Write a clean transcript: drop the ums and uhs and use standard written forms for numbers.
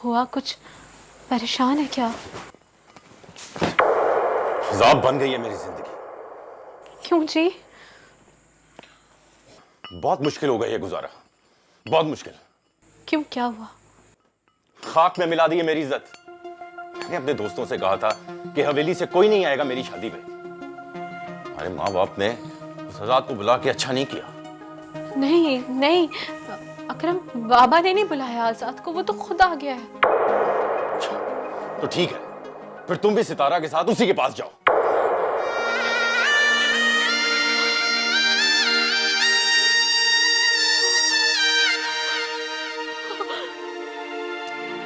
हुआ? कुछ परेशान है क्या? अज़ाब बन गई है मेरी जिंदगी। क्यों जी? बहुत मुश्किल हो गई है गुजारा, बहुत मुश्किल। क्यों, क्या हुआ? खाक में मिला दी है मेरी इज्जत। मैंने अपने दोस्तों से कहा था कि हवेली से कोई नहीं आएगा मेरी शादी में। हमारे माँ बाप ने उस आजाद को बुला के अच्छा नहीं किया। नहीं नहीं, अकरम बाबा ने नहीं बुलाया आजाद को, वो तो खुद आ गया है। अच्छा, तो ठीक है, फिर तुम भी सितारा के साथ उसी के पास जाओ।